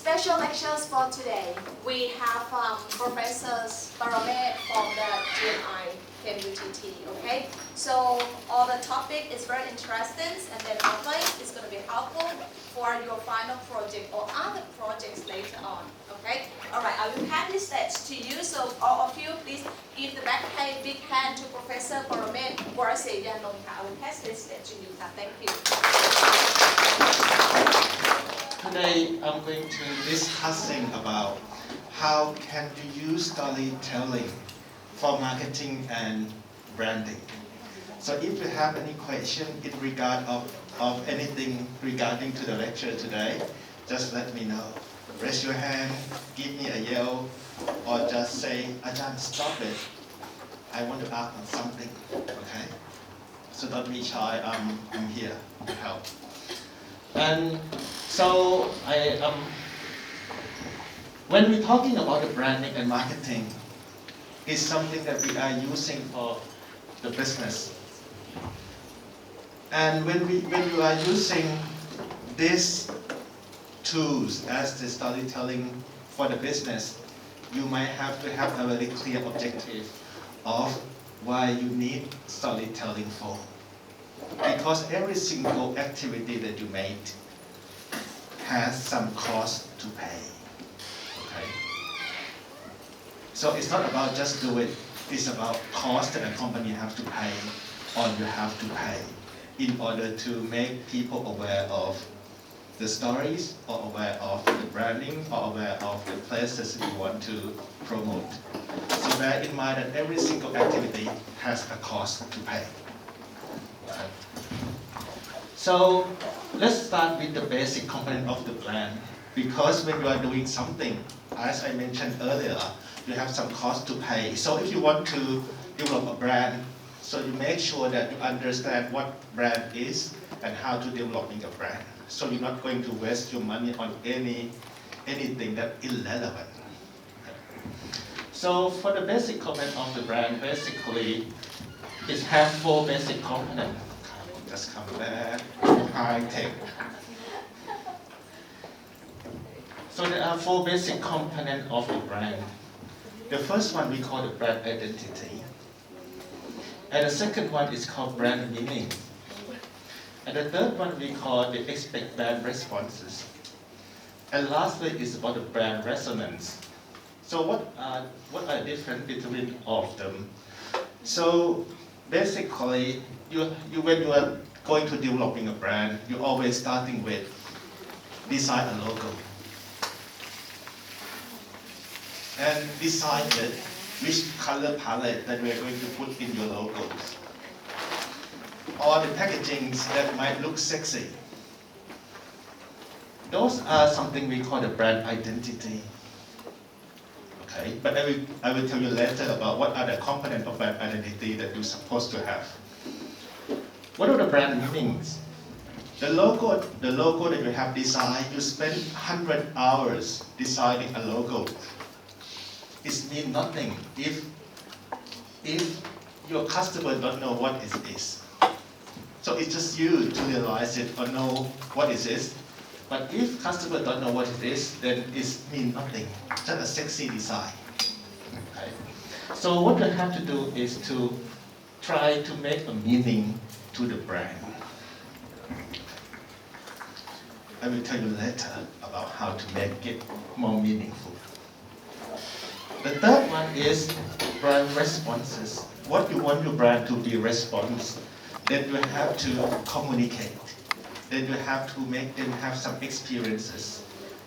special lectures for today. We have Professor Parameth from the GMI KMUTT, okay? So all the topic is very interesting, and then hopefully it's going to be helpful for your final project or other projects later on, okay? All right, I will hand this stage to you, so all of you please give the big hand to Professor Parameth Voraseyanont. I will pass this stage to you. Thank you. Today I'm going to discussing about how can you use storytelling for marketing and branding. So if you have any question in regard of anything regarding to the lecture today, just let me know. Raise your hand, give me a yell, or just say, Ajahn, stop it. I want to ask on something, okay? So don't be shy, I'm here to help. And so when we're talking about the branding and marketing, it's something that we are using for the business. And when you are using these tools as the storytelling for the business, you might have to have a very clear objective of why you need storytelling for. Because every single activity that you make has some cost to pay. Okay? So it's not about just do it, it's about cost that a company have to pay or you have to pay in order to make people aware of the stories or aware of the branding or aware of the places that you want to promote. So bear in mind that every single activity has a cost to pay. Okay. So let's start with the basic component of the brand, because when you are doing something, as I mentioned earlier, you have some cost to pay. So if you want to develop a brand, so you make sure that you understand what brand is and how to developing a brand. So you're not going to waste your money on anything that's irrelevant. So for the basic component of the brand, basically, it has 4 basic components. Just come back, high tech. So there are 4 basic components of the brand. The first one we call the brand identity. And the second one is called brand meaning. And the third one we call the expect brand responses. And lastly is about the brand resonance. So what are the difference between all of them? So basically, when you are going to developing a brand, you're always starting with design a logo. And decide which color palette that we are going to put in your logos. Or the packagings that might look sexy. Those are something we call the brand identity. Okay, but I will tell you later about what are the components of brand identity that you're supposed to have. What are the brand meanings? The logo that you have designed, you spend 100 hours designing a logo. It means nothing if your customer don't know what it is. So it's just you to realize it or know what it is. But if customer don't know what it is, then it means nothing. Just a sexy design. Okay. So what you have to do is to try to make a meaning to the brand. I will tell you later about how to make it more meaningful. The third one is brand responses. What you want your brand to be response, then you have to communicate. Then you have to make them have some experiences.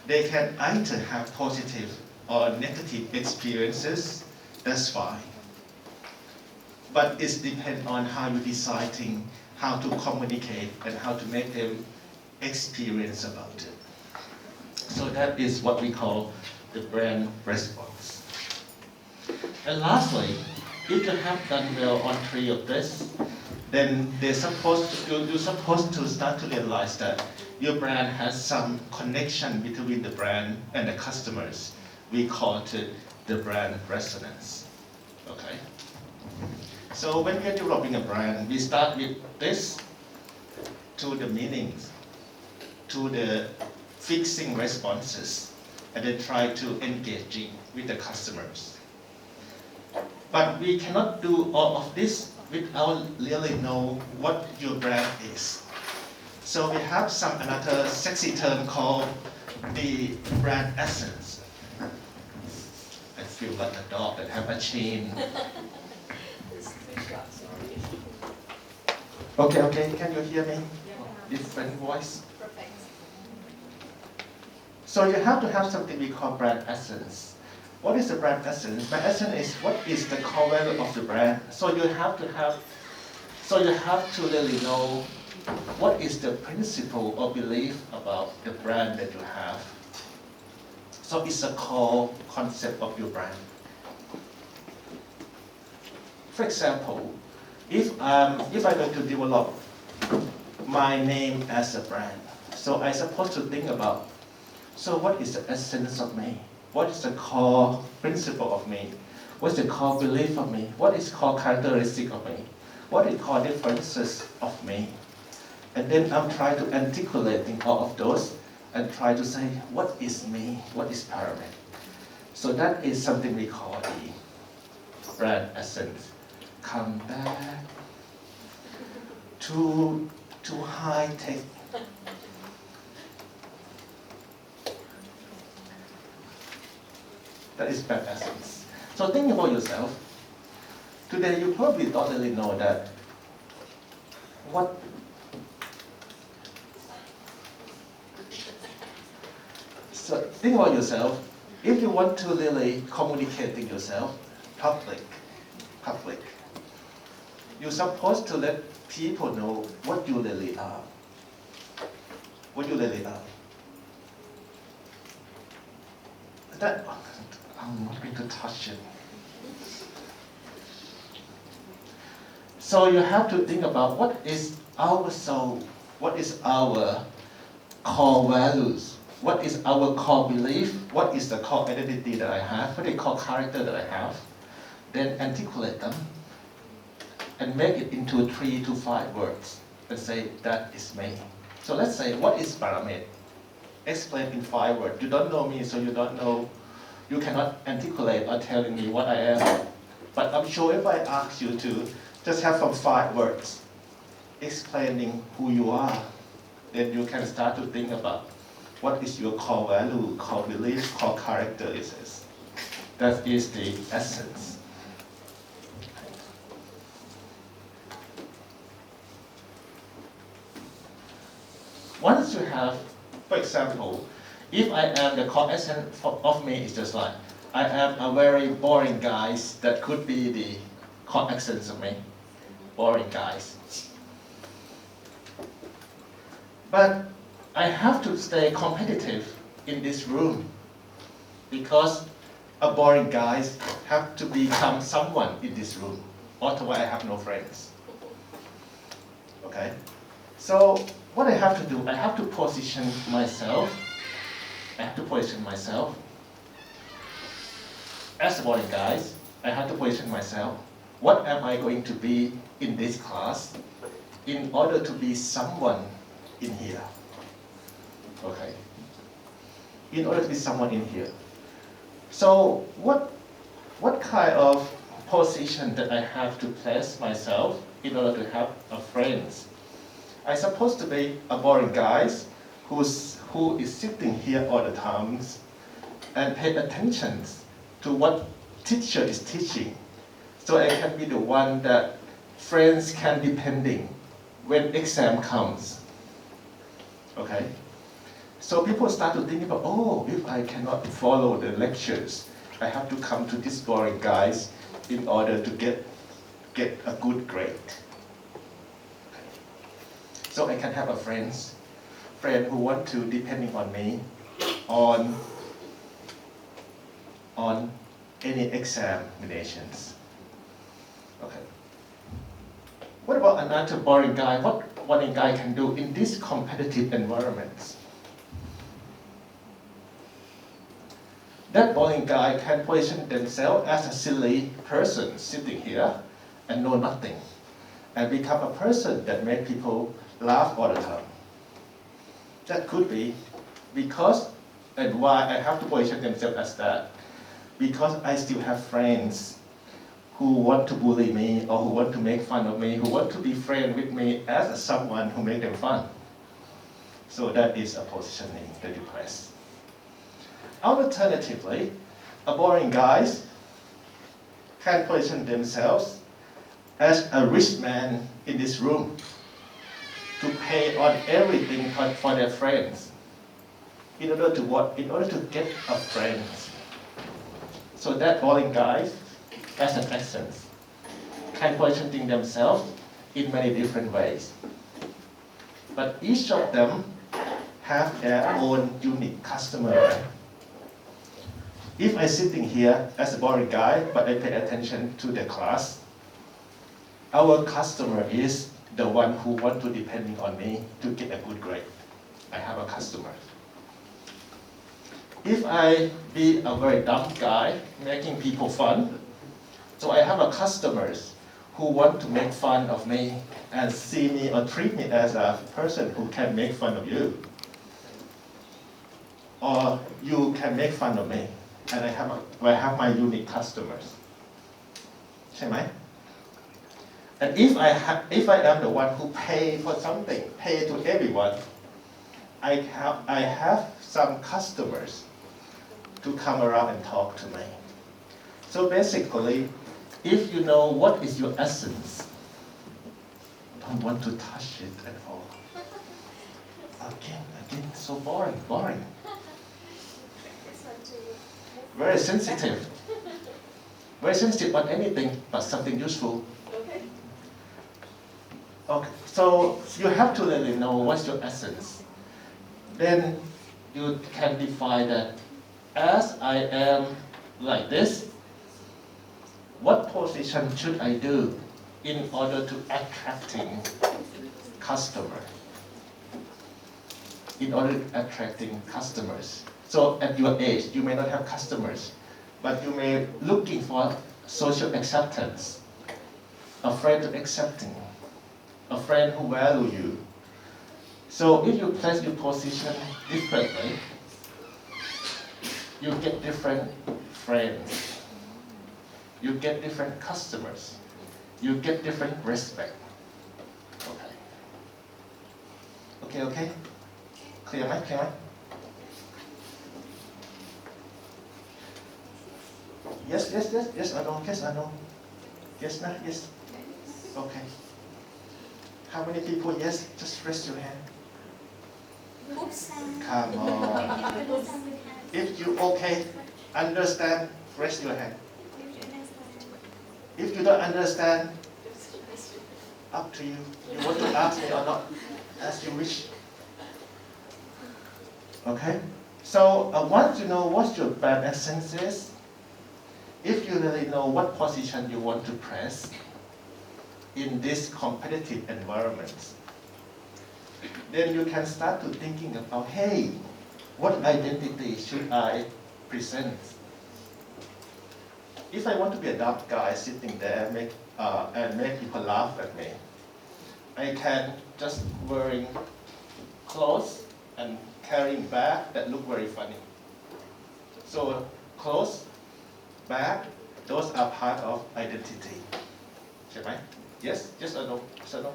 They can either have positive or negative experiences, that's fine. But it depends on how you're deciding how to communicate and how to make them experience about it. So that is what we call the brand response. And lastly, if you have done well on 3 of this, then you're supposed to start to realize that your brand has some connection between the brand and the customers. We call it the brand resonance. Okay? So when we are developing a brand, we start with this to the meanings, to the fixing responses. and then try to engage with the customers. But we cannot do all of this without really know what your brand is. So we have another sexy term called the brand essence. I feel like a dog that have a chain. Okay, can you hear me? Yeah. Different voice. Perfect. So you have to have something we call brand essence. What is the brand essence? Brand essence is what is the core value of the brand. So you have to really know what is the principle or belief about the brand that you have. So it's a core concept of your brand. For example, if I'm going to develop my name as a brand, so I'm supposed to think about, so what is the essence of me? What is the core principle of me? What's the core belief of me? What is core characteristic of me? What is core differences of me? And then I'm trying to articulate all of those and try to say, what is me? What is Parameth? So that is something we call the brand essence. Come back to high tech. That is brand essence. So think about yourself. Today you probably don't really know that So think about yourself. If you want to really communicate with yourself, public, you're supposed to let people know what you really are. What you really are. That, I'm not going to touch it. So you have to think about what is our soul, what is our core values, what is our core belief, what is the core identity that I have, what is the core character that I have, then articulate them and make it into 3 to 5 words and say, that is me. So let's say, what is Parameth? Explain in 5 words. You don't know me, so you don't know, you cannot articulate or telling me what I am. But I'm sure if I ask you to just have some 5 words explaining who you are, then you can start to think about what is your core value, core belief, core characteristics. That is the essence. Once you have, for example, if I am the core essence of me is just like, I am a very boring guy, that could be the core essence of me. Boring guys. But I have to stay competitive in this room because a boring guy have to become someone in this room. Otherwise I have no friends. Okay? So what I have to do, I have to position myself. As a boring guy, I have to position myself. What am I going to be in this class in order to be someone in here? Okay. In order to be someone in here. So what kind of position that I have to place myself in order to have a friends? I'm supposed to be a boring guy who is sitting here all the time and pay attention to what teacher is teaching. So I can be the one that friends can depending when exam comes. Okay? So people start to think about, oh, if I cannot follow the lectures, I have to come to these boring guys in order to get a good grade. Okay. So I can have a friend who want to depending on me on any examinations. Okay. What about another boring guy? What boring guy can do in this competitive environment? That boring guy can position themselves as a silly person sitting here and know nothing, and become a person that makes people laugh all the time. That could be because And why I have to position themselves as that? Because I still have friends who want to bully me or who want to make fun of me, who want to be friends with me as someone who make them fun. So that is a positioning that you press. Alternatively, a boring guys can position themselves as a rich man in this room to pay on everything for their friends. In order to what? In order to get a friend. So that boring guys, as an essence, can position themselves in many different ways. But each of them have their own unique customer. If I'm sitting here as a boring guy, but I pay attention to the class, our customer is the one who want to depend on me to get a good grade. I have a customer. If I be a very dumb guy, making people fun, so I have a customers who want to make fun of me and see me or treat me as a person who can make fun of you. Or you can make fun of me, and I have my unique customers. ใช่ไหม? And if I am the one who pay for something, pay to everyone, I have some customers to come around and talk to me. So basically, if you know what is your essence, don't want to touch it at all. Again, so boring. Very sensitive on anything but something useful. Okay, so you have to really know what's your essence. Then you can define that as I am like this, what position should I do in order to attracting customer? In order to attracting customers. So at your age, you may not have customers, but you may looking for social acceptance, a friend to accepting, a friend who value you. So if you place your position differently, you get different friends, you get different customers, you get different respect. Okay? Clear, Mike? Yes or no? Yes, no, yes. Okay. How many people yes? Just raise your hand. Oops. Come on. If you okay, understand, raise your hand. If you don't understand, up to you. You want to ask me or not, as you wish. Okay? So once you know what your brand essence is, if you really know what position you want to press in this competitive environment, then you can start to thinking about, hey, what identity should I present? If I want to be a dumb guy sitting there and make people laugh at me, I can just wearing clothes and carrying bag that look very funny. So clothes, bag, those are part of identity. ใช่ไหม? Yes or no? Yes or no?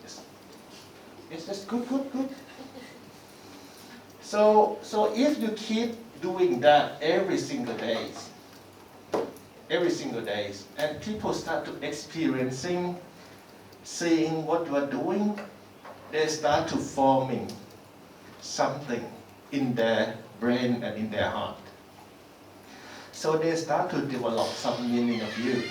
Yes, good. So if you keep doing that every single day, and people start to seeing what you are doing, they start to forming something in their brain and in their heart. So they start to develop some meaning of you.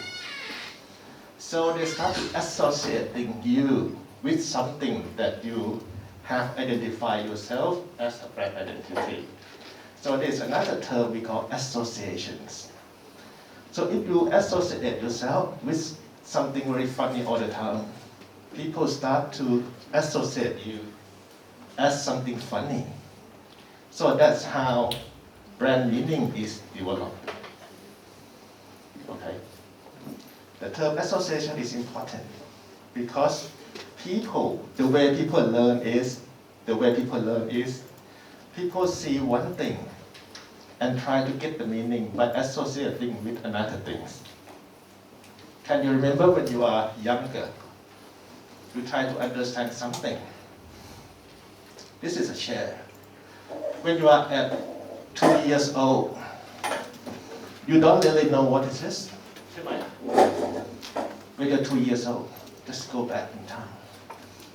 So they start to associating you with something that you have identified yourself as a brand identity. So there's another term we call associations. So if you associate yourself with something very funny all the time, people start to associate you as something funny. So that's how brand meaning is developed. Okay. The term association is important because the way people learn is People see one thing and try to get the meaning by associating with another things. Can you remember when you are younger? You try to understand something. This is a chair. When you are at 2 years old, you don't really know what it is. When you're 2 years old, just go back in time.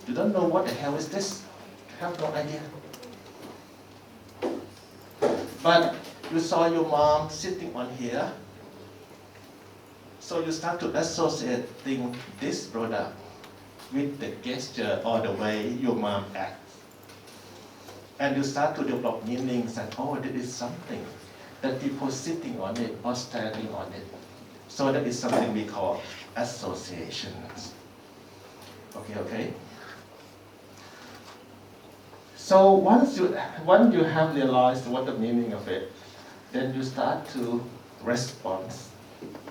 You don't know what the hell is this. You have no idea. But you saw your mom sitting on here, so you start to associate this product with the gesture or the way your mom acts. And you start to develop meanings and, oh, there is something that people sitting on it or standing on it. So that is something we call associations. Okay? So once you have realized what the meaning of it, then you start to respond.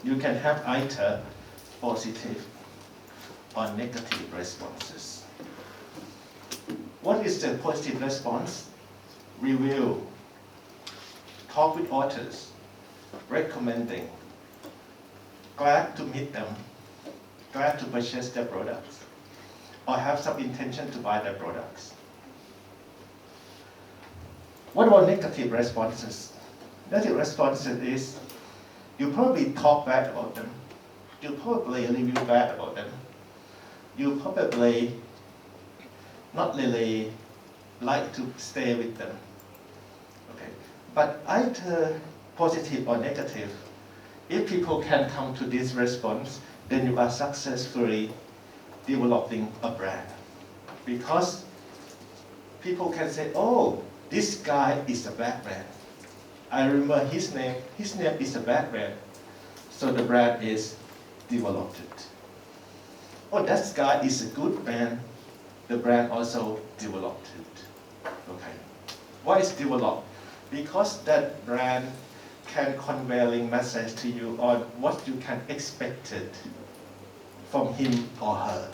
You can have either positive or negative responses. What is the positive response? Review, talk with authors, recommending, glad to meet them, glad to purchase their products, or have some intention to buy their products. What about negative responses? Negative responses is you probably talk bad about them. You probably review bad about them. You probably not really like to stay with them. Okay. But either positive or negative, if people can come to this response, then you are successfully developing a brand. Because people can say, oh, this guy is a bad brand. I remember his name is a bad brand. So the brand is developed. Oh, that guy is a good brand. The brand also developed it. Okay. Why is developed? Because that brand can conveying message to you on what you can expect it from him or her.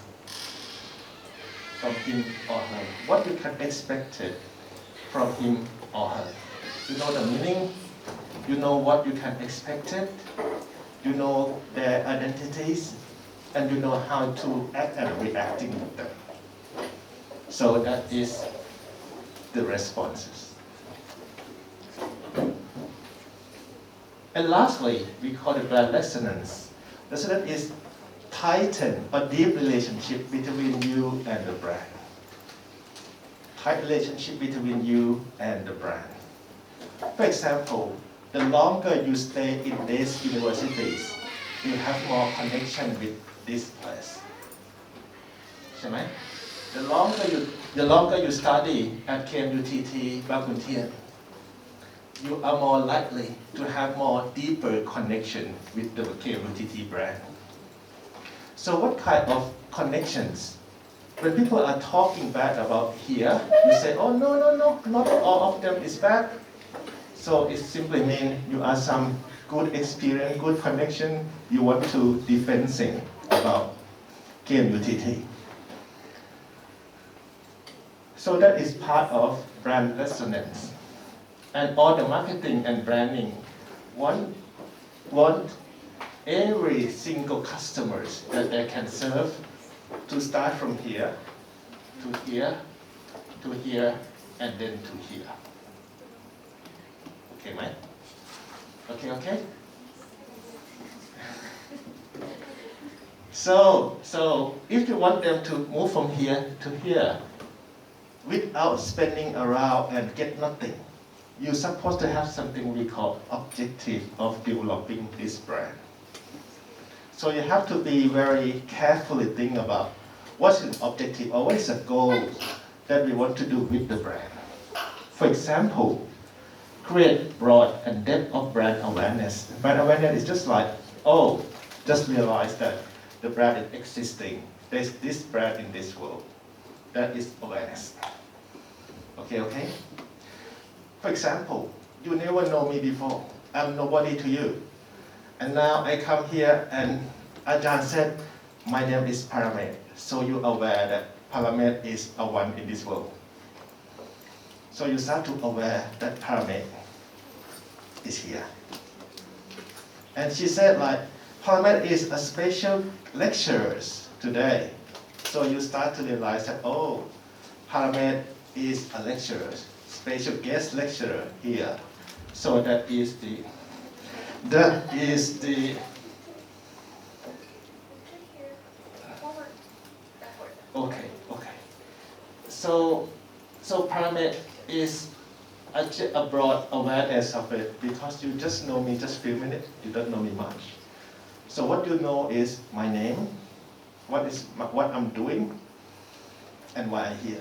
From him or her. What you can expect it from him or her. You know the meaning, you know what you can expect it, you know their identities, and you know how to act and reacting with them. So that is the responses. And lastly, we call it brand resonance. Resonance is tighten or deep relationship between you and the brand. Tight relationship between you and the brand. For example, the longer you stay in these universities, you have more connection with this place. Right? The longer you study at KMUTT Bangkok, you are more likely to have more deeper connection with the KMUTT brand. So what kind of connections? When people are talking bad about here, you say, oh no, not all of them is bad. So it simply means you are some good experience, good connection you want to defend things about KMUTT. So that is part of brand resonance. And all the marketing and branding want every single customers that they can serve to start from here, to here, to here, and then to here. Okay, mate? Okay? So if you want them to move from here to here without spending around and get nothing, you're supposed to have something we call objective of developing this brand. So you have to be very carefully think about what's an objective or what is a goal that we want to do with the brand. For example, create broad and depth of brand awareness. Brand awareness is just like, oh, just realize that the brand is existing. There's this brand in this world. That is awareness. Okay? For example, you never know me before. I'm nobody to you. And now I come here and Ajahn said, my name is Parameth. So you're aware that Parameth is a one in this world. So you start to aware that Parameth is here. And she said like, Parameth is a special lecturer today. So you start to realize that, oh, Parameth is a lecturer, special guest lecturer here. So that is the okay. So Parameth is a broad awareness of it, because you just know me just a few minutes, you don't know me much. So what you know is my name, what I'm doing, and why I'm here.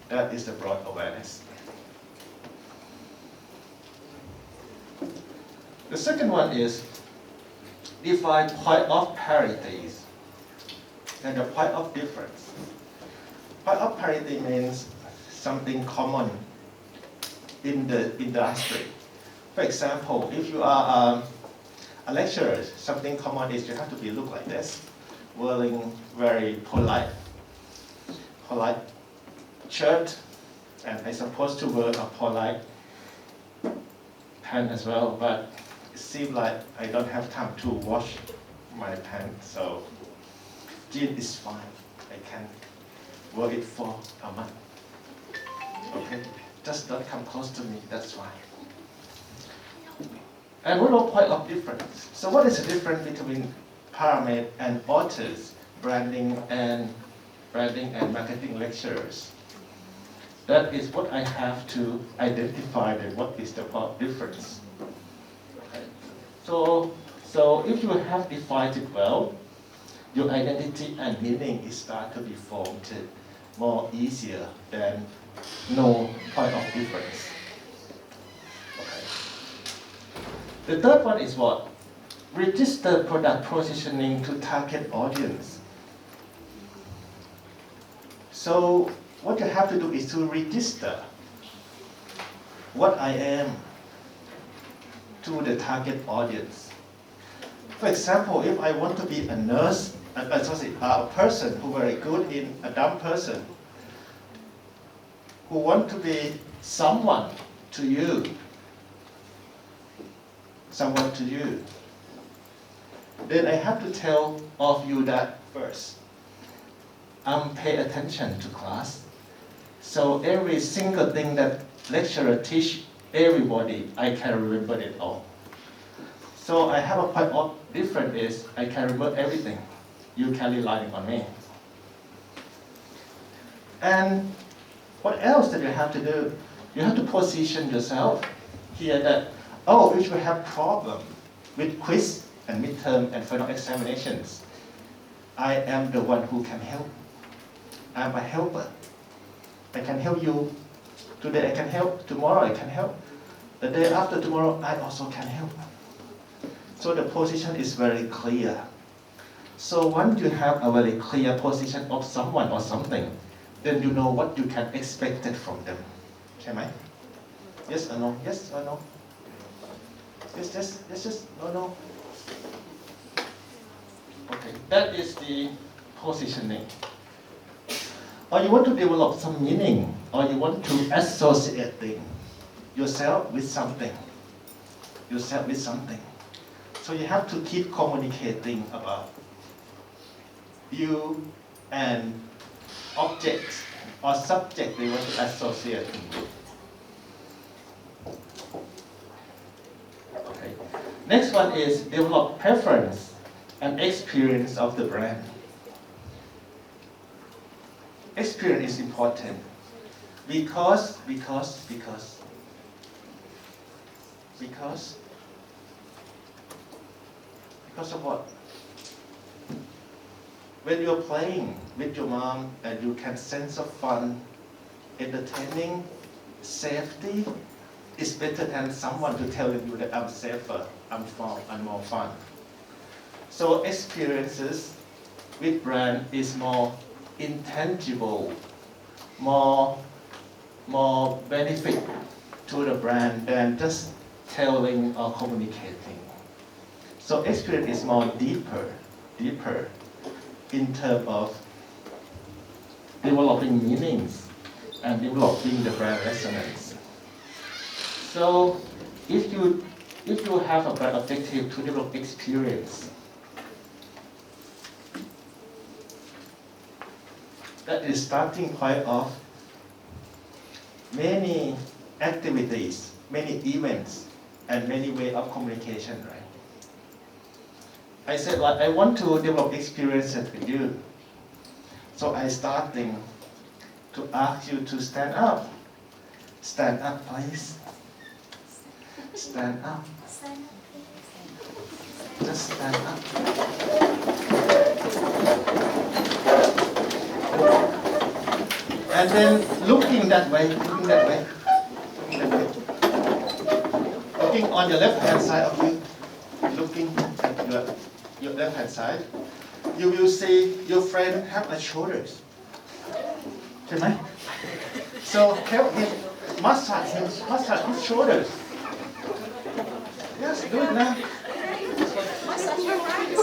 That is the broad awareness. The second one is define point of parities and the point of difference. Point of parity means something common in the industry. For example, if you are a lecturer, something common is you have to look like this, wearing very polite shirt, and I'm supposed to wear a polite pants as well, but it seems like I don't have time to wash my pants, so jeans is fine. I can wear it for a month. Okay, just don't come close to me, that's fine. And what about point of difference? So what is the difference between Parameth and authors, branding and marketing lecturers? That is what I have to identify, that what is the difference. Okay. So if you have defined it well, your identity and meaning is start to be formed more easier than no point of difference. Okay. The third one is what? Register product positioning to target audience. So what you have to do is to register what I am to the target audience. For example, if I want to be a nurse, a person who very good in a dumb person, who want to be someone to you, then I have to tell of you that first. Pay attention to class. So every single thing that lecturer teach everybody, I can remember it all. So I have a point of difference is I can remember everything. You can rely on me. And what else that you have to do? You have to position yourself here that, oh, if you have problem with quiz and midterm and final examinations, I am the one who can help. I'm a helper. I can help you. Today I can help. Tomorrow I can help. The day after tomorrow I also can help. So the position is very clear. So once you have a very clear position of someone or something, then you know what you can expect from them. Okay? Yes or no? Yes or no? Yes, no. Okay, that is the positioning. Or you want to develop some meaning, or you want to associate yourself with something. So you have to keep communicating about you and objects or subject they want to associate with. Okay. Next one is develop preference and experience of the brand. Experience is important because of what? When you're playing with your mom and you can sense of fun, entertaining, safety is better than someone to tell you that I'm safer, I'm more fun. So experiences with brand is more intangible, more benefit to the brand than just telling or communicating. So experience is more deeper in terms of developing meanings and developing the brand resonance. So if you have a brand objective to develop experience, that is starting point of many activities, many events, and many ways of communication, right? I said, well, I want to develop experiences with you. So I starting to ask you to stand up. Stand up, please. Stand up. Just stand up. And then looking that way, looking that way, looking that way. Looking on your left hand side of you, looking at your left hand side, you will see your friend have a shoulders. Okay? So help him massage his shoulders. Yes, do it now. Massage your friends.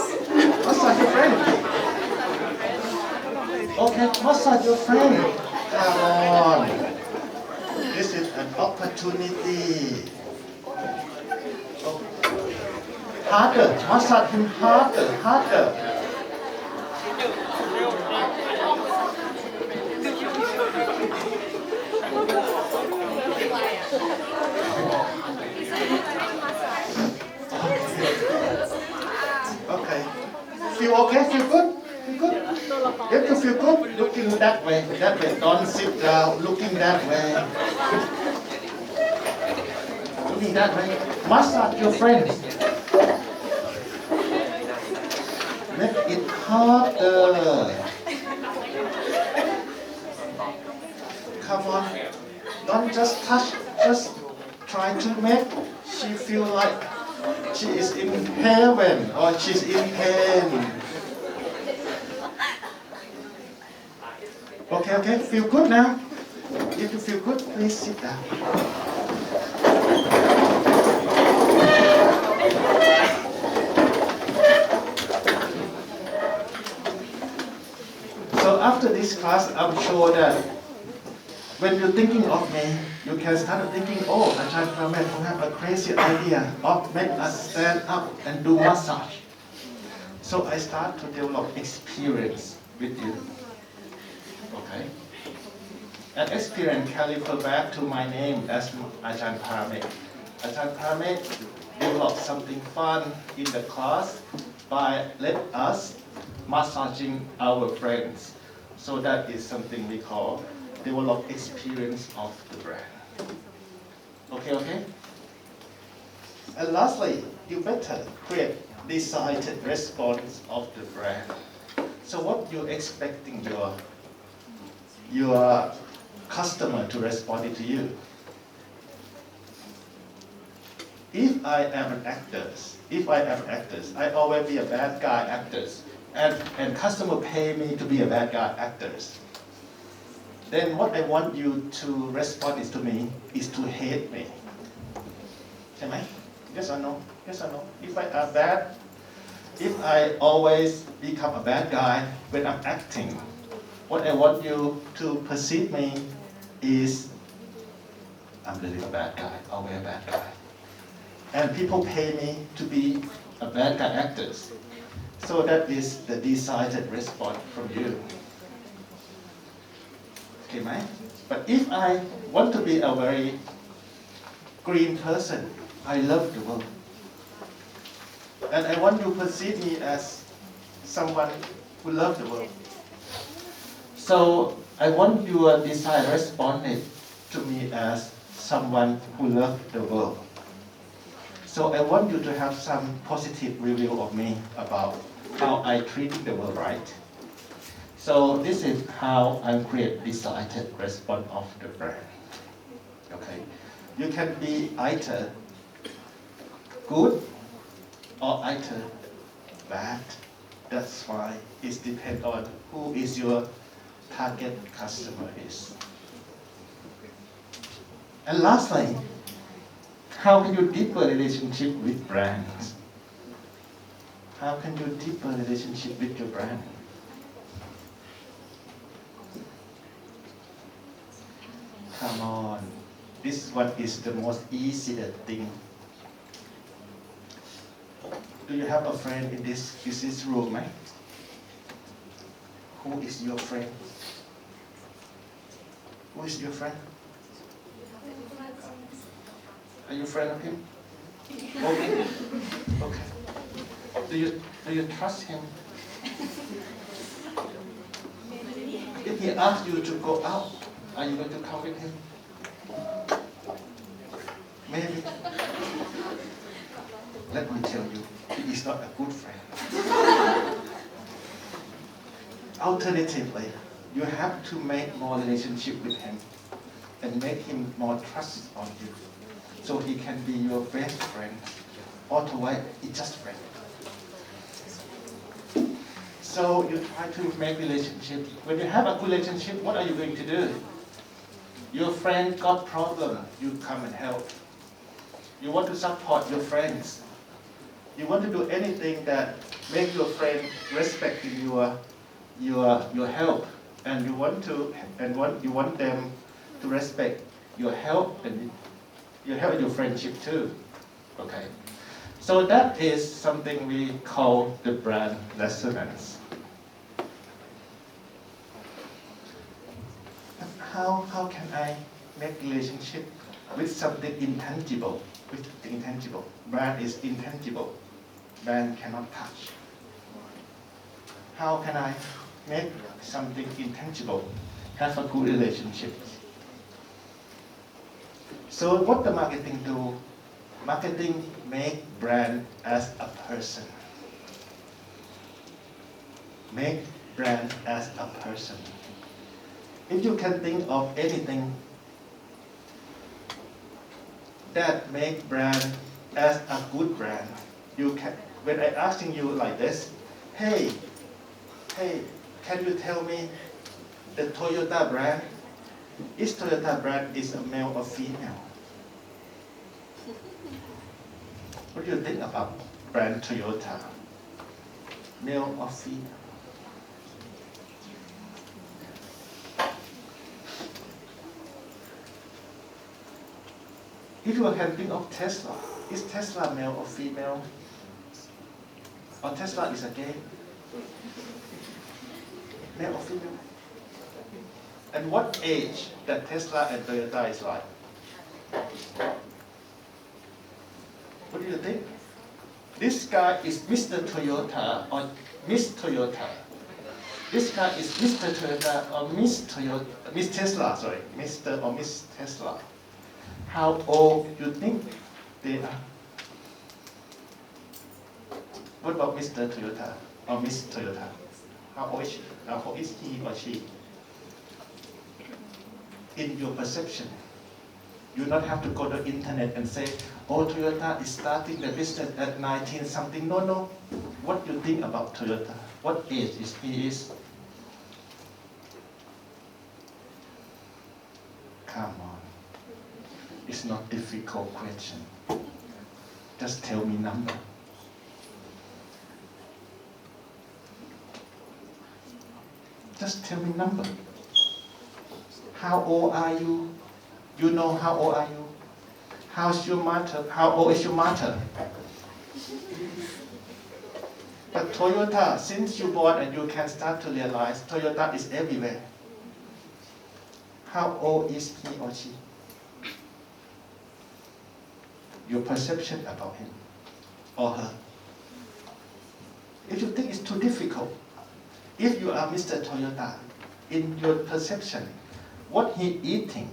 Massage your friend. Okay, massage your friend. Come on. This is an opportunity. Oh. Harder, massage him harder, harder. Okay. Feel okay? Feel good? Feel good? You have to feel good. Looking that way, that way. Don't sit down. Looking that way. Looking that way. Massage your friends. Make it harder. Come on. Don't just touch. Just try to make she feel like she is in heaven or she's in pain. Okay, okay. Feel good now. If you feel good, please sit down. So after this class, I'm sure that when you're thinking of me, you can start thinking, oh, Asst.Prof.Dr. will have a crazy idea of make us stand up and do massage. So I start to develop experience with you. Okay? And experience can refer back to my name as Parameth. Parameth developed something fun in the class by let us massaging our friends. So that is something we call develop experience of the brand. Okay, okay? And lastly, you better create decided response of the brand. So what you're expecting your customer to respond to you. If I am an actor, I always be a bad guy actor, and customer pay me to be a bad guy actors. Then what I want you to respond is to me is to hate me. Am I? Yes or no? Yes or no? If I am bad, if I always become a bad guy when I'm acting, what I want you to perceive me is I'm really a bad guy, always a bad guy. And people pay me to be a bad guy actor. So that is the decided response from you. Okay, man? But if I want to be a very green person, I love the world. And I want you to perceive me as someone who loves the world. So I want your design responded to me as someone who loves the world. So I want you to have some positive review of me about how I treat the world, right? So this is how I create decided response of the brand. Okay, you can be either good or either bad. That's why it depends on who is your target customer is. And lastly, how can you deepen relationship with brands? How can you deepen relationship with your brand? Come on. This one is the most easy thing. Do you have a friend in this room, right? Who is your friend? Who is your friend? Are you a friend of him? Okay. Okay. Do you trust him? If he asks you to go out, are you going to come with him? Maybe. Let me tell you, he is not a good friend. Alternatively, you have to make more relationship with him and make him more trust on you, so he can be your best friend. Otherwise, it's just friend. So you try to make relationship. When you have a good relationship, what are you going to do? Your friend got problem, you come and help. You want to support your friends. You want to do anything that make your friend respecting your help, and you want them to respect your help and your friendship too. Okay. So that is something we call the brand resonance. How can I make relationship with something intangible? With intangible. Brand is intangible. Brand cannot touch. How can I make something intangible have a good relationship? So what the marketing do? Marketing make brand as a person. Make brand as a person. If you can think of anything that make brand as a good brand, you can. When I asking you like this, hey, can you tell me the Toyota brand? Is Toyota brand is a male or female? What do you think about brand Toyota? Male or female? If you can think of Tesla, is Tesla male or female? Or Tesla is a gay? Male or female? And what age that Tesla and Toyota is like? What do you think? This guy is Mr. Toyota or Miss Toyota. This guy is Mr. Toyota or Miss Toyota, Miss Tesla, sorry, Mr. or Miss Tesla. How old you think they are? What about Mr. Toyota or Miss Toyota? How old is she? How old is he or she? In your perception, you not have to go to the internet and say, oh, Toyota is starting the business at 19 something. No. What do you think about Toyota? What age is he is? Come on. It's not difficult question. Just tell me number. Just tell me number. How old are you? You know how old are you? How's your mother? How old is your mother? But Toyota, since you born and you can start to realize Toyota is everywhere. How old is he or she? Your perception about him or her. If you think it's too difficult, if you are Mr. Toyota, in your perception, what he eating?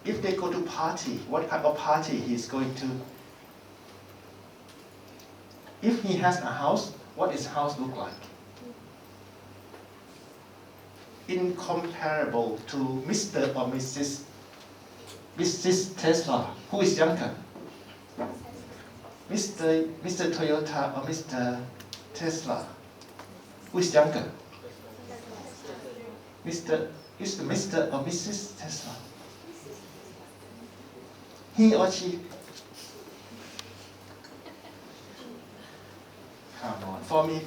If they go to party, what kind of party he's going to? If he has a house, what does house look like? Incomparable to Mr. or Mrs. Tesla, who is younger? Mr. Toyota or Mr. Tesla, who is younger? Is the Mr. or Mrs. Tesla? He or she? Come on. For me,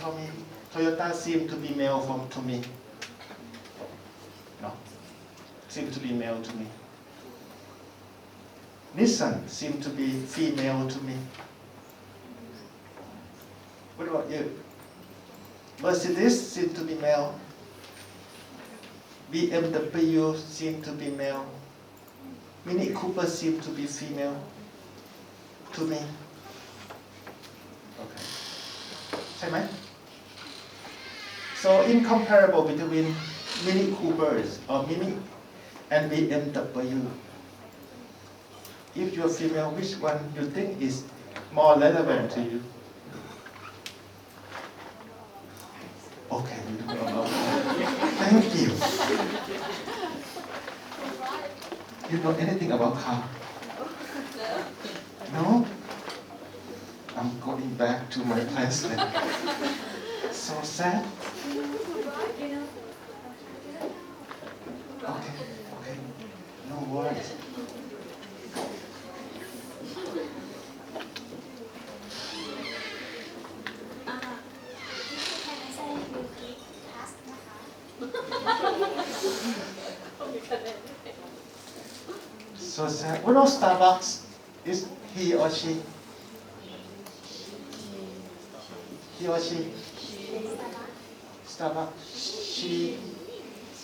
Toyota seems to be male to me. No. seems to be male to me. Nissan seems to be female to me. What about you? Mercedes seems to be male. BMW seems to be male. Mini Cooper seems to be female to me. Okay. ใช่ไหม So incomparable between Mini Coopers or Mini and BMW. If you're female, which one you think is more relevant to you? Okay, you don't know. Thank you. You know anything about car? No? I'm going back to my place then. So sad. Okay, okay. No worries. So sad. What about Starbucks? Is he or she? He or she? Starbucks.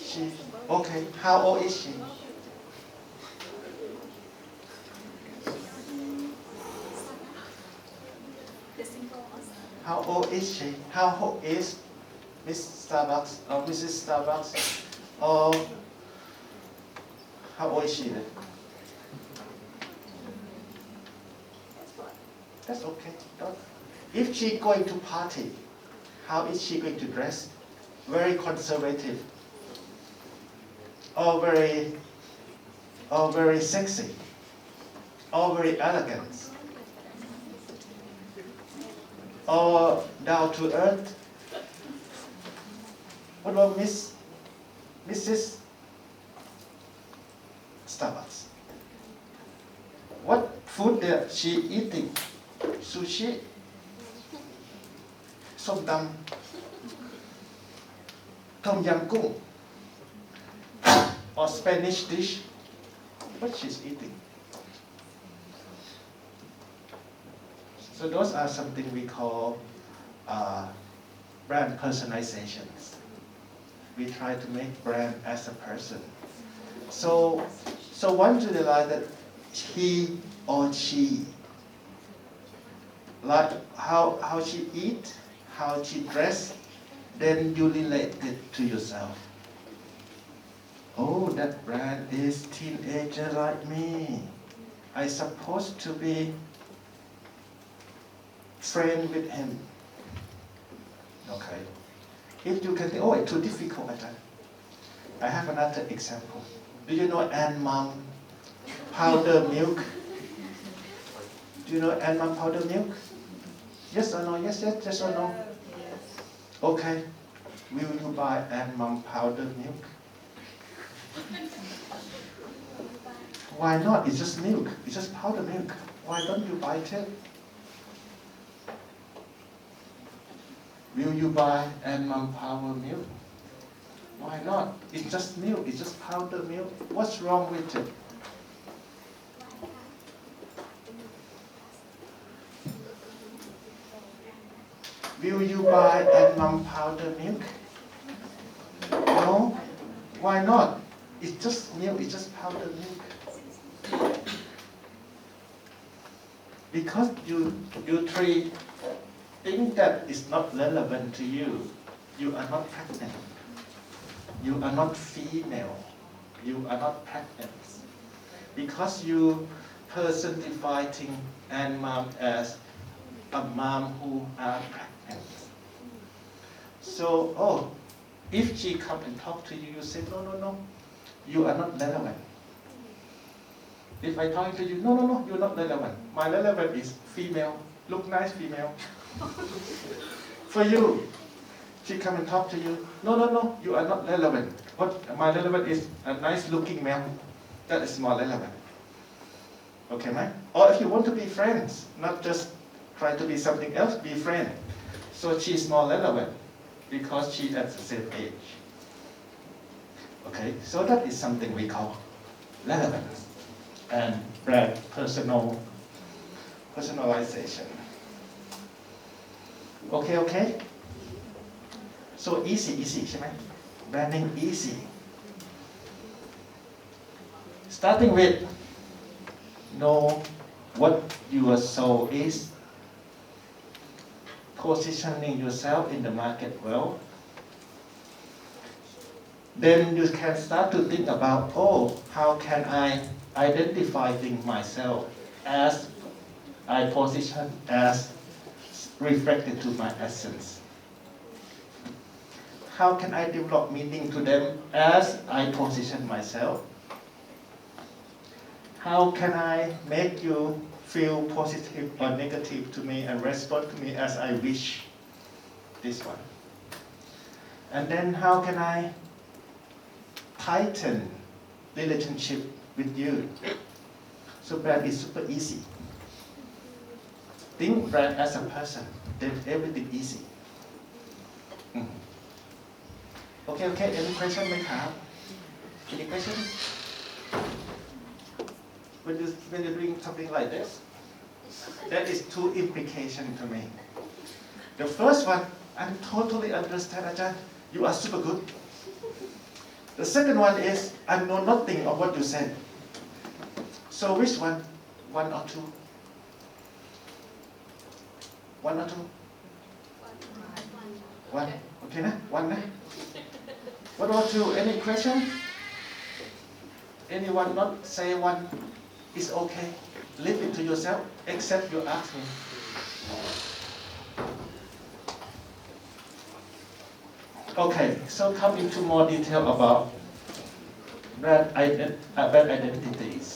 She. Okay. How old is she? How old is she? How old is Miss Starbucks or Mrs. Starbucks? Or how old is she then? That's okay. If she's going to party, how is she going to dress? Very conservative, or very sexy, or very elegant, or down to earth. What about Mrs. Starbucks? What food is she eating? Sushi, ส้มตำ Tom yum goong, or Spanish dish. What she's eating? So those are something we call brand personalizations. We try to make brand as a person. So once you realize that he or she, like how she eat, how she dress, then you relate it to yourself. Oh, that brand is teenager like me. I supposed to be friend with him. Okay. If you can think, oh, it's too difficult. I have another example. Do you know Ann Mum powder milk? Do you know Ann Mum powder milk? Yes or no? Yes or no? Okay. Will you buy Ann Mum powder milk? Why not? It's just milk. It's just powder milk. Why don't you buy it? Will you buy Ann Mum powder milk? Why not? It's just milk. It's just powder milk. What's wrong with it? Will you buy Ann Mum powder milk? No? Why not? It's just milk. It's just powder milk. Because you three think that it's not relevant to you. You are not pregnant. You are not female. You are not pregnant. Because you personifying Ann Mum as a mom who are pregnant. So, if she come and talk to you, you say, no, you are not relevant. If I talk to you, no, you're not relevant. My relevant is female, look nice female. For you, she come and talk to you, no, you are not relevant. What my relevant is a nice looking male. That is more relevant. Okay, man? Or if you want to be friends, not just try to be something else, be friend. So she's more relevant because she's at the same age. Okay, so that is something we call relevance and brand personalization. Okay? So easy,ใช่ไหม Branding easy. Starting with know what your soul is, positioning yourself in the market well. Then you can start to think about, how can I identify myself as I position as reflected to my essence? How can I develop meaning to them as I position myself? How can I make you feel positive or negative to me and respond to me as I wish? This one. And then how can I tighten relationship with you? So brand is super easy. Think brand as a person, then everything easy. Okay, any question may have? Any questions? When you're doing something like this, there is two implications to me. The first one, I totally understand, Ajahn, you are super good. The second one is, I know nothing of what you said. So which one? One or two? One or two? One. Okay, nah? One, nah? What about you? Any question? Anyone not say one is okay? Leave it to yourself, except you ask me. Okay, so come into more detail about brand identities.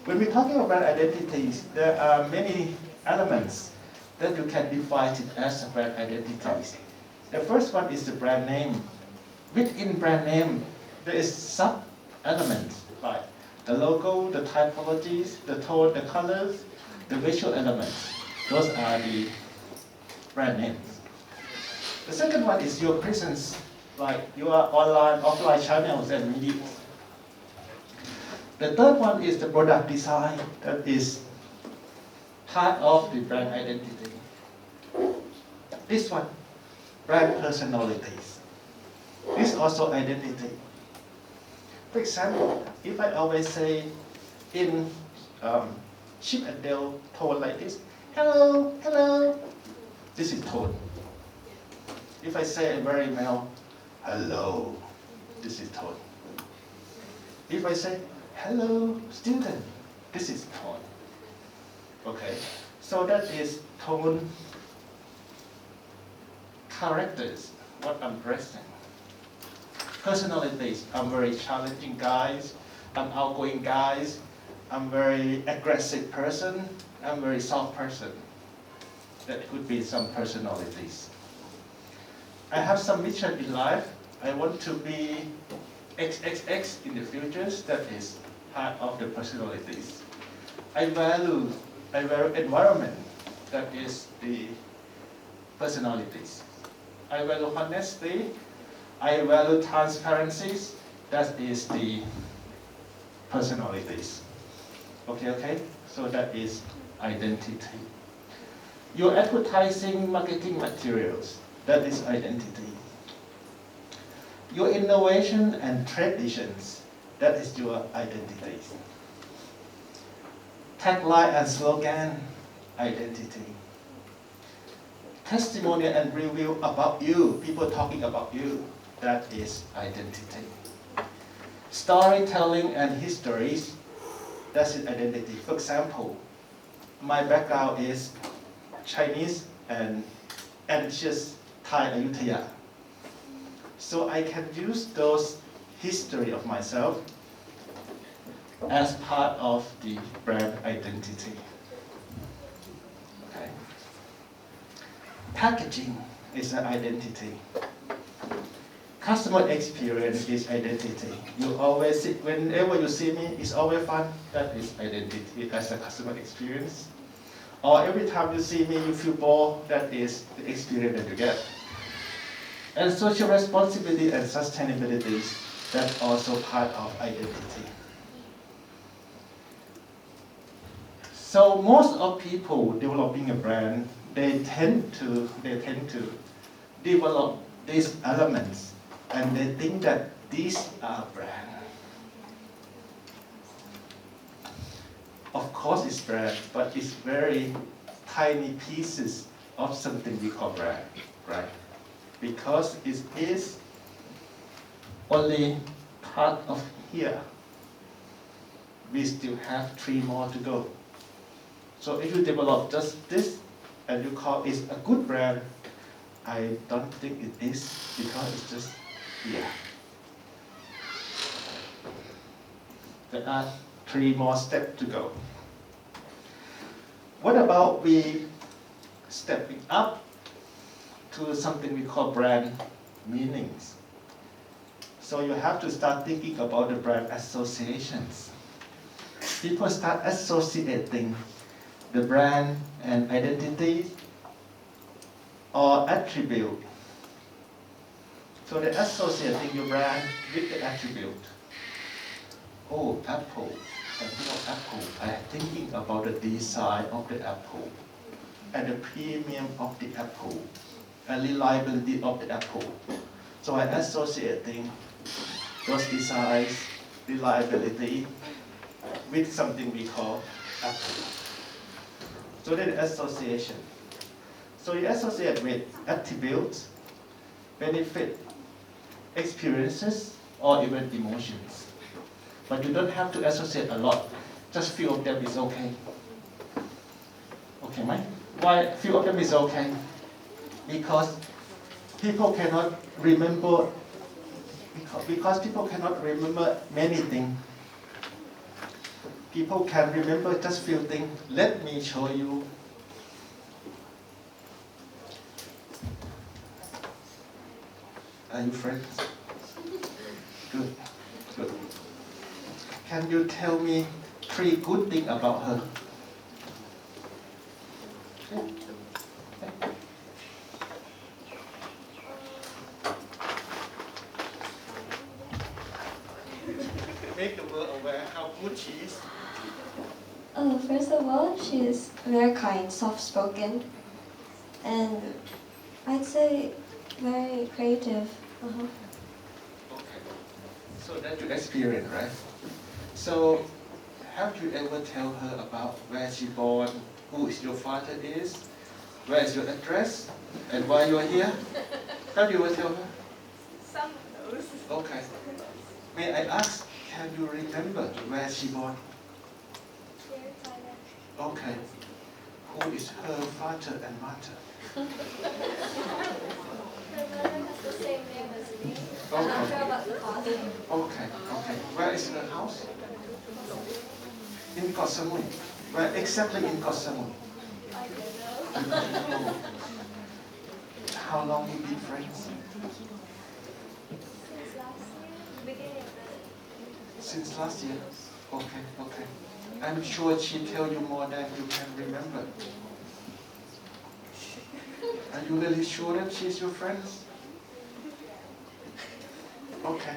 When we're talking about brand identities, there are many elements that you can define it as a brand identities. The first one is the brand name. Within brand name, there is sub-elements like the logo, the typologies, the tone, the colors, the visual elements. Those are the brand names. The second one is your presence, like your online, offline channels and media. The third one is the product design, that is part of the brand identity. This one, brand personalities. This also identity. For example, if I always say in Chip and Dale tone like this, hello, this is tone. If I say a very male, hello, this is tone. If I say, hello, student, this is tone. Okay, so that is tone characters, what I'm dressing. Personalities, I'm very challenging guys, I'm outgoing guys, I'm very aggressive person, I'm very soft person. That could be some personalities. I have some mission in life. I want to be XXX in the future. That is part of the personalities. I value environment. That is the personalities. I value honesty. I value transparencies. That is the personalities. Okay? So that is identity. Your advertising marketing materials. That is identity. Your innovation and traditions, that is your identity. Tagline and slogan, identity. Testimonial and review about you, people talking about you, that is identity. Storytelling and histories, that's identity. For example, my background is Chinese and ancient Thai Ayutthaya. So I can use those history of myself as part of the brand identity. Okay. Packaging is an identity. Customer experience is identity. You always see, whenever you see me, it's always fun. That is identity as a customer experience. Or every time you see me, you feel bored. That is the experience that you get. And social responsibility and sustainability. That's also part of identity. So most of people developing a brand, they tend to develop these elements, and they think that these are brand. Of course it's brand, but it's very tiny pieces of something we call brand, right? Because it is only part of here. We still have 3 more to go. So if you develop just this and you call it a good brand, I don't think it is, because it's just here. There are 3 more steps to go. What about we stepping up to something we call brand meanings? So you have to start thinking about the brand associations. People start associating the brand and identity or attribute. So they're associating your brand with the attribute. Oh, Apple. I think of Apple. I'm thinking about the design of the Apple, and the premium of the Apple, and reliability of the Apple. So I'm associating those designs, reliability, with something we call Apple. So that's association. So you associate with attributes, benefit, experiences, or even emotions. But you don't have to associate a lot. Just few of them is okay. Okay, Mike? Why few of them is okay? Because people cannot remember. Because people cannot remember many things. People can remember just few things. Let me show you. Are you friends? Good, good. Can you tell me 3 good things about her? Make the world aware how good she is. First of all, she is very kind, soft-spoken, and I'd say very creative. Okay. So that you experience, right? So, have you ever tell her about where she born, who is your father is, where is your address, and why you are here? Have you ever tell her? Some of those. Okay. May I ask, can you remember where she born? Okay. Who is her father and mother? Her mother has the same name as me. Okay. I'm not sure about the father. Okay, okay. Where is her house? In Koh Samui. Where exactly in Koh Samui? I don't know. How long you been friends? Since last year, beginning of the Since last year? Okay, okay. I'm sure she tell you more than you can remember. Are you really sure that she's your friend? Okay.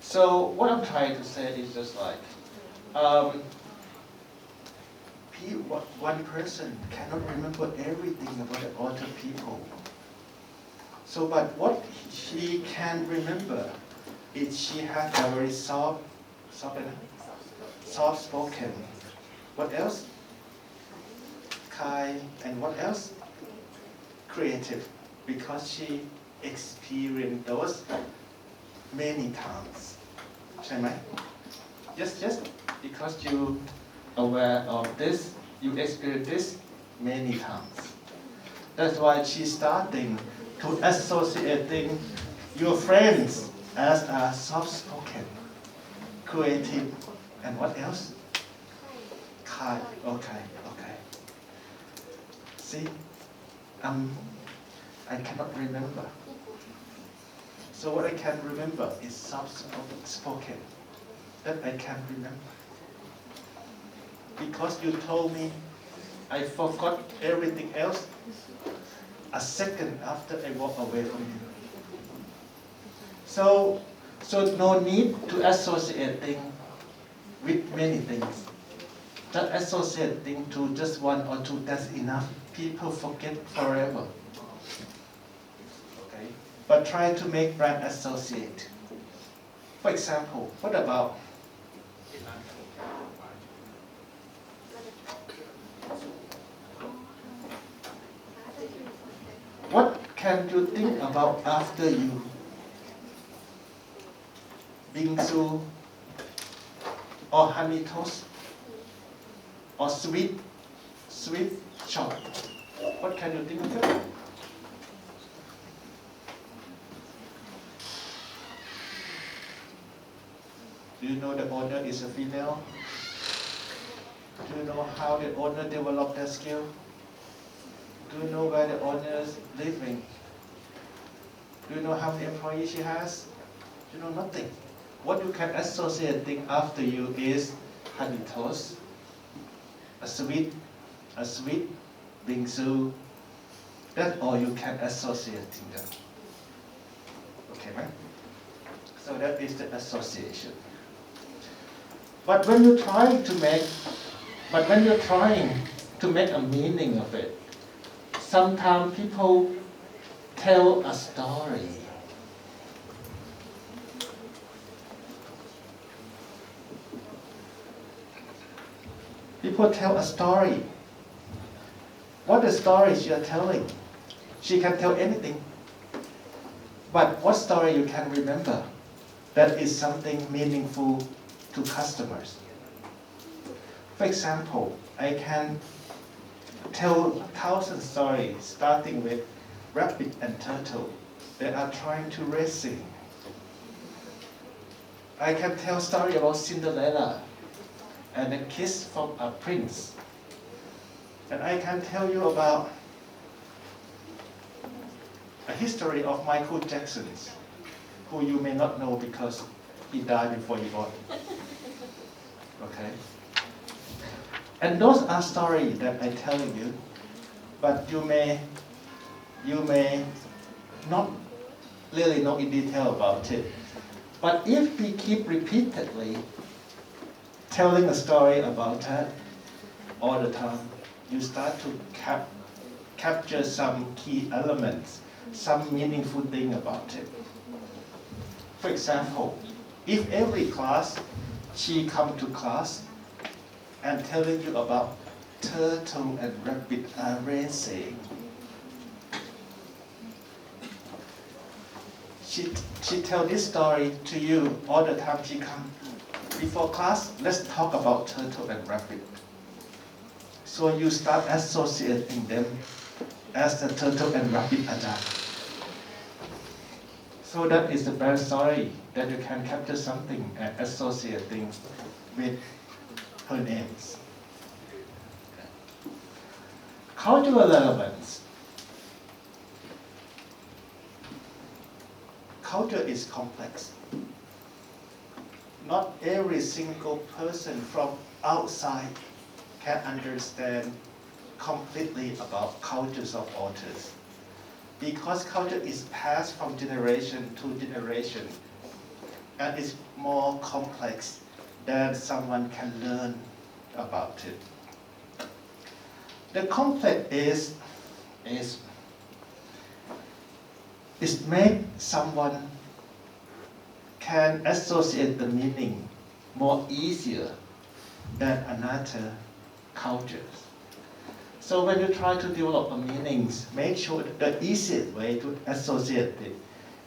So what I'm trying to say is just like, one person cannot remember everything about the other people. So, but what she can remember is she has a very soft-spoken. What else? Kind, and what else? Creative, because she experienced those many times. ใช่ไหม? Just because you aware of this, you experience this many times. That's why she's starting to associating your friends as a soft-spoken, creative, and what else? Kind. Okay, okay. See, I cannot remember. So what I can remember is soft-spoken. That I can remember. Because you told me I forgot everything else a second after I walk away from you. So no need to associate things with many things. Just associate things to just one or two, that's enough. People forget forever. Okay? But try to make brand associate. For example, what about what can you think about after you bingsu or honey toast or sweet shop? What can you think of it? Do you know the owner is a female? Do you know how the owner developed their skill? Do you know where the owner is living? Do you know how many employees she has? Do you know nothing? What you can associate thing after you is honey toast, a sweet bingsu. That's all you can associate them. Okay, right? So that is the association. But when you're trying to make a meaning of it, sometimes people tell a story. People tell a story. What the story she is telling? She can tell anything. But what story you can remember? That is something meaningful to customers. For example, I can tell 1,000 stories starting with rabbit and turtle that are trying to racing. I can tell a story about Cinderella and a kiss from a prince. And I can tell you about a history of Michael Jackson, who you may not know because he died before you born. Okay? And those are stories that I'm telling you, but you may not really know in detail about it. But if we keep repeatedly telling a story about that all the time, you start to capture some key elements, some meaningful thing about it. For example, if every class, she come to class and telling you about turtle and rabbit are racing. She tell this story to you all the time she come. Before class, let's talk about turtle and rabbit. So you start associating them as the turtle and rabbit are done. So that is the brand story that you can capture something and associating with her names. Cultural relevance. Culture is complex. Not every single person from outside can understand completely about cultures of authors. Because culture is passed from generation to generation and is more complex than someone can learn about it. The complex is make someone can associate the meaning more easier than another cultures. So when you try to develop a meanings, make sure that the easiest way to associate it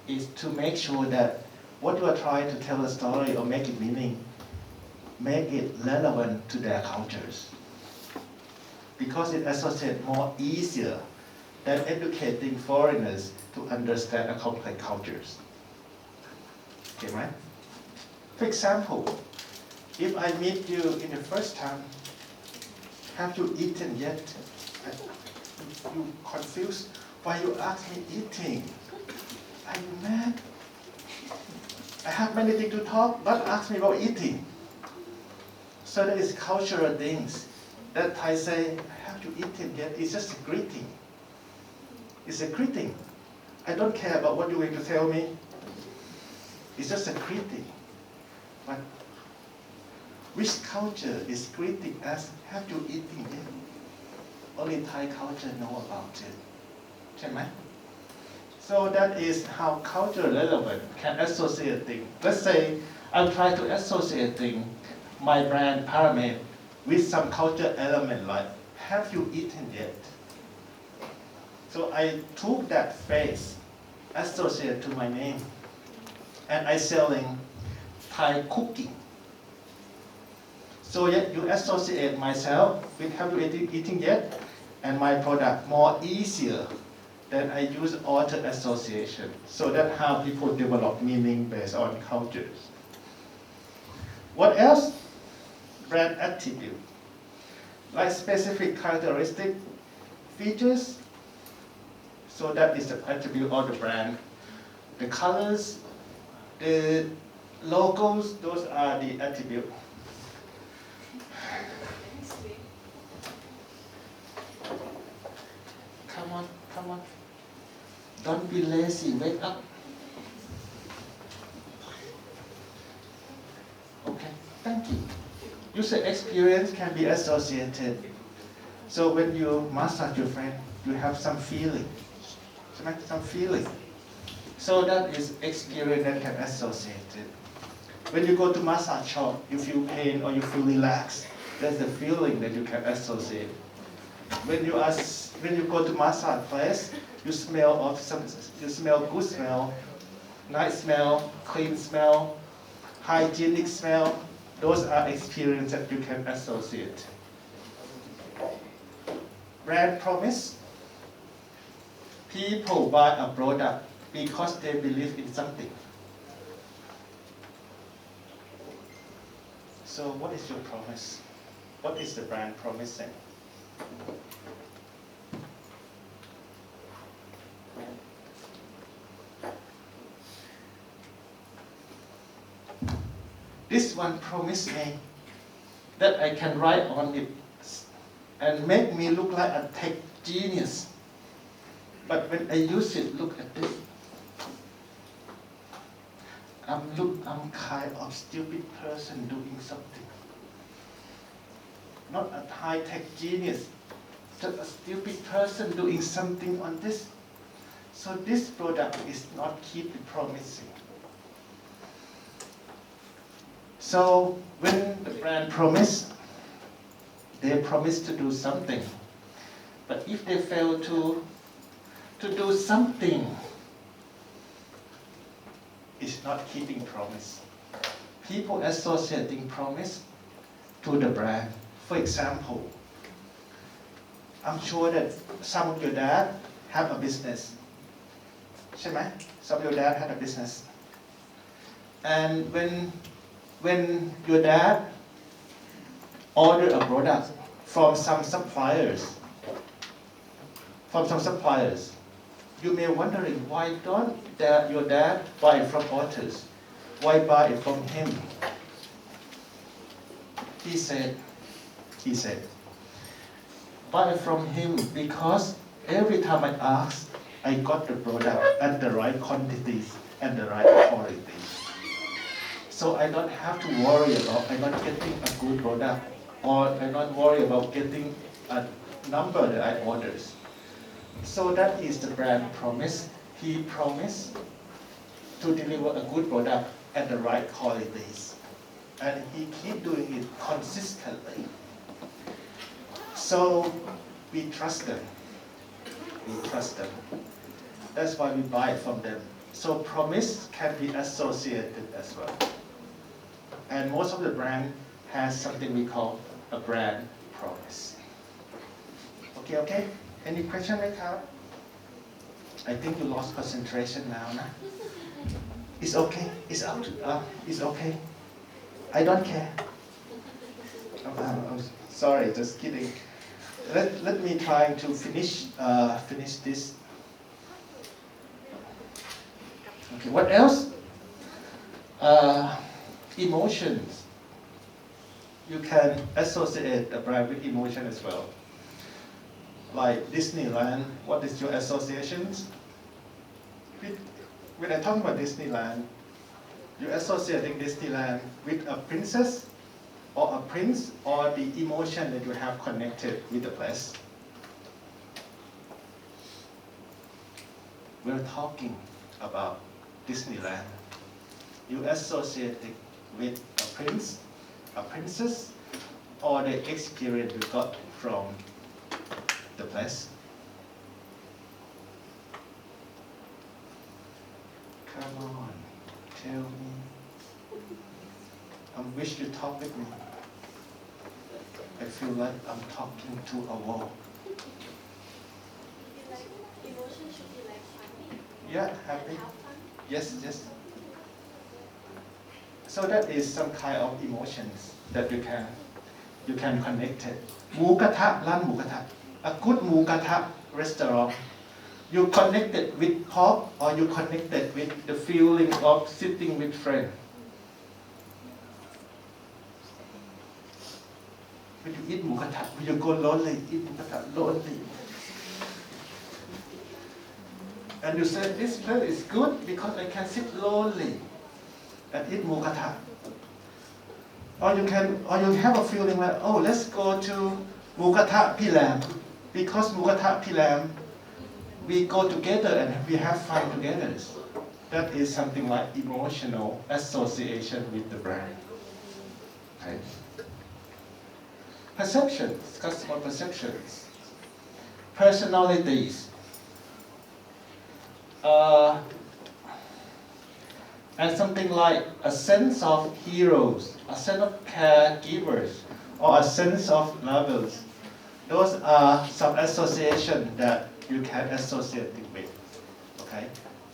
is to make sure that what you are trying to tell a story or make it meaning, make it relevant to their cultures. Because it associates more easier than educating foreigners to understand a complex cultures. Okay, right? For example, if I meet you in the first time, have you eaten yet? You confused why you ask me eating. Are you mad? I have many things to talk, but ask me about eating. So that is cultural things. That I say, have you eaten yet? It's just a greeting. It's a greeting. I don't care about what you're going to tell me. It's just a critic. But which culture is critic as have you eaten yet? Only Thai culture know about it. ใช่ไหม? So that is how culture relevant can associate things. Let's say I'm trying to associate things, my brand Parameth, with some culture element like, have you eaten yet? So I took that phrase, associated to my name, and I selling Thai cooking. So yet you associate myself with have you eaten yet, and my product more easier than I use author association. So that's how people develop meaning based on cultures. What else? Brand attribute. Like specific characteristic features. So that is the attribute of the brand. The colors, the logos, those are the attribute. Come on, come on. Don't be lazy, wake up. Okay, thank you. User experience can be associated. So when you massage your friend, you have some feeling. Some feeling. So that is experience that can associate it. When you go to massage shop, you feel pain or you feel relaxed. That's the feeling that you can associate. When you go to massage place, you smell good smell, nice smell, clean smell, hygienic smell. Those are experiences that you can associate. Brand promise. People buy a product because they believe in something. So what is your promise? What is the brand promising? This one promised me that I can write on it and make me look like a tech genius. But when I use it, look at this. I'm kind of stupid person doing something. Not a high-tech genius, just a stupid person doing something on this. So this product is not keep promising. So when the brand promise, they promise to do something. But if they fail to do something, it's not keeping promise. People associating promise to the brand. For example, I'm sure that some of your dad have a business. ใช่ไหม? Some of your dad had a business. And when your dad order a product from some suppliers, you may wondering why don't your dad buy it from authors? Why buy it from him? He said, buy it from him because every time I ask, I got the product at the right quantities and the right quality. So I don't have to worry about I'm not getting a good product, or I'm not worried about getting a number that I orders. So that is the brand promise. He promised to deliver a good product at the right qualities. And he keep doing it consistently. So we trust them. That's why we buy from them. So promise can be associated as well. And most of the brand has something we call a brand promise. Okay? Any question, Rekha? I think you lost concentration now, nah? It's okay. It's okay. I don't care. I'm sorry, just kidding. Let me try to finish this. Okay, what else? Emotions. You can associate a brand with emotion as well. Like Disneyland, what is your associations? When I talk about Disneyland, You associating Disneyland with a princess or a prince or the emotion that you have connected with the place. We're talking about Disneyland. You associate it with a prince, a princess, or the experience you got from the place. Come on, tell me. I wish you talk with me. I feel like I'm talking to a wall. Emotion should be like funny. Yeah, happy. Have fun. Yes, yes. So that is some kind of emotions that you can connect it. หมูกระทะร้านหมูกระทะ A good หมูกระทะ restaurant. You connected with pork or you connected with the feeling of sitting with friends. When you eat หมูกระทะ when you go lonely, eat หมูกระทะ lonely. And you say, this place is good because I can sit lonely and eat หมูกระทะ. Or you have a feeling like, oh, let's go to หมูกระทะพี่แหลม because หมูกระทะพี่แหลม we go together and we have fun together. That is something like emotional association with the brand. Okay. Perceptions, customer perceptions, personalities. And something like a sense of heroes, a sense of caregivers, or a sense of lovers. Those are some association that you can associate it with. Okay,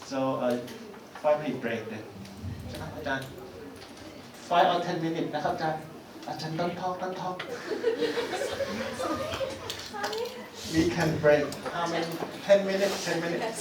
so 5-minute break then. อาจารย์ 5 or 10 minutes นะครับอาจารย์ อาจารย์ don't talk. We can break. How many? 10 minutes, 10 minutes.